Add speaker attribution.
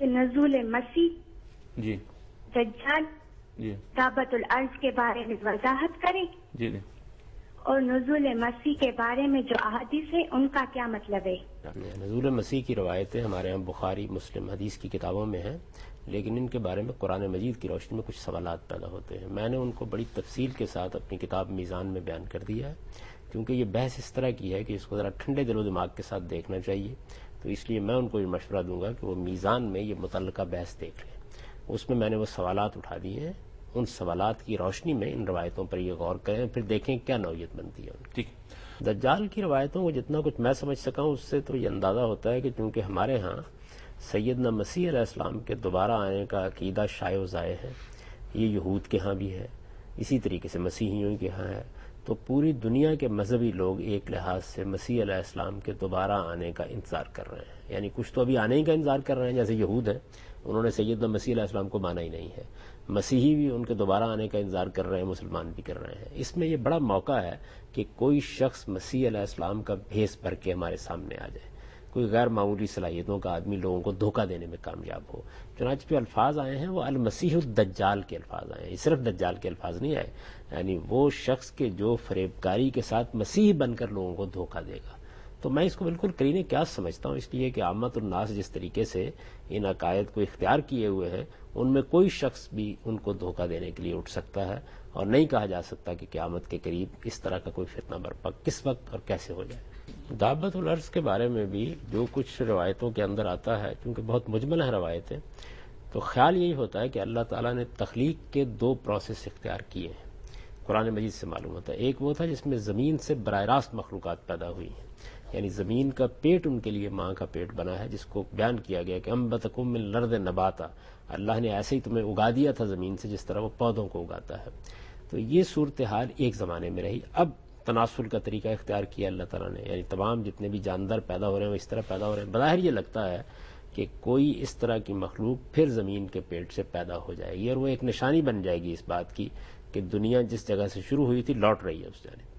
Speaker 1: نزول مسیح
Speaker 2: جی
Speaker 1: دجال
Speaker 2: جی
Speaker 1: دعوت الارض کے بارے میں وضاحت کریں،
Speaker 2: جی جی
Speaker 1: اور نزول مسیح کے بارے میں جو احادیث ہے ان کا کیا مطلب ہے؟
Speaker 3: نزول مسیح کی روایتیں ہمارے ہاں بخاری مسلم حدیث کی کتابوں میں ہیں، لیکن ان کے بارے میں قرآن مجید کی روشنی میں کچھ سوالات پیدا ہوتے ہیں۔ میں نے ان کو بڑی تفصیل کے ساتھ اپنی کتاب میزان میں بیان کر دیا ہے، کیونکہ یہ بحث اس طرح کی ہے کہ اس کو ذرا ٹھنڈے دل و دماغ کے ساتھ دیکھنا چاہیے، تو اس لیے میں ان کو یہ مشورہ دوں گا کہ وہ میزان میں یہ متعلقہ بحث دیکھ لیں۔ اس میں نے وہ سوالات اٹھا دیے ہیں، ان سوالات کی روشنی میں ان روایتوں پر یہ غور کریں، پھر دیکھیں کیا نوعیت بنتی ہے ان کی۔
Speaker 2: ٹھیک۔
Speaker 3: دجال کی روایتوں کو جتنا کچھ میں سمجھ سکا ہوں، اس سے تو یہ اندازہ ہوتا ہے کہ چونکہ ہمارے ہاں سیدنا مسیح علیہ السلام کے دوبارہ آنے کا عقیدہ شائع و ظاہر ہے، یہ یہود کے ہاں بھی ہے، اسی طریقے سے مسیحیوں کے ہاں ہے، تو پوری دنیا کے مذہبی لوگ ایک لحاظ سے مسیح علیہ السلام کے دوبارہ آنے کا انتظار کر رہے ہیں، یعنی کچھ تو ابھی آنے ہی کا انتظار کر رہے ہیں، جیسے یہود ہیں، انہوں نے سیدنا مسیح علیہ السلام کو مانا ہی نہیں ہے، مسیحی بھی ان کے دوبارہ آنے کا انتظار کر رہے ہیں، مسلمان بھی کر رہے ہیں۔ اس میں یہ بڑا موقع ہے کہ کوئی شخص مسیح علیہ السلام کا بھیس بھر کے ہمارے سامنے آ جائے، کوئی غیر معمولی صلاحیتوں کا آدمی لوگوں کو دھوکہ دینے میں کامیاب ہو۔ چنانچہ جو الفاظ آئے ہیں وہ المسیح الدجال کے الفاظ آئے ہیں، یہ صرف دجال کے الفاظ نہیں آئے، یعنی وہ شخص کے جو فریبکاری کے ساتھ مسیح بن کر لوگوں کو دھوکہ دے گا۔ تو میں اس کو بالکل قرین قیاس سمجھتا ہوں، اس لیے کہ عامت الناس جس طریقے سے ان عقائد کو اختیار کیے ہوئے ہیں، ان میں کوئی شخص بھی ان کو دھوکہ دینے کے لیے اٹھ سکتا ہے، اور نہیں کہا جا سکتا کہ قیامت کے قریب اس طرح کا کوئی فتنہ برپا کس وقت اور کیسے ہو جائے۔ دعوت الارض کے بارے میں بھی جو کچھ روایتوں کے اندر آتا ہے، چونکہ بہت مجمل ہے روایتیں، تو خیال یہی ہوتا ہے کہ اللہ تعالیٰ نے تخلیق کے دو پروسیس اختیار کیے ہیں، قرآن مجید سے معلوم ہوتا ہے۔ ایک وہ تھا جس میں زمین سے براہ راست مخلوقات پیدا ہوئی ہیں، یعنی زمین کا پیٹ ان کے لیے ماں کا پیٹ بنا ہے، جس کو بیان کیا گیا کہ انبتکم من الارض نباتا، اللہ نے ایسے ہی تمہیں اگا دیا تھا زمین سے جس طرح وہ پودوں کو اگاتا ہے۔ تو یہ صورتحال ایک زمانے میں رہی۔ اب تناسل کا طریقہ اختیار کیا اللہ تعالیٰ نے، یعنی تمام جتنے بھی جاندار پیدا ہو رہے ہیں وہ اس طرح پیدا ہو رہے ہیں۔ بظاہر یہ لگتا ہے کہ کوئی اس طرح کی مخلوق پھر زمین کے پیٹ سے پیدا ہو جائے گی، اور وہ ایک نشانی بن جائے گی اس بات کی کہ دنیا جس جگہ سے شروع ہوئی تھی لوٹ رہی ہے اس جانب۔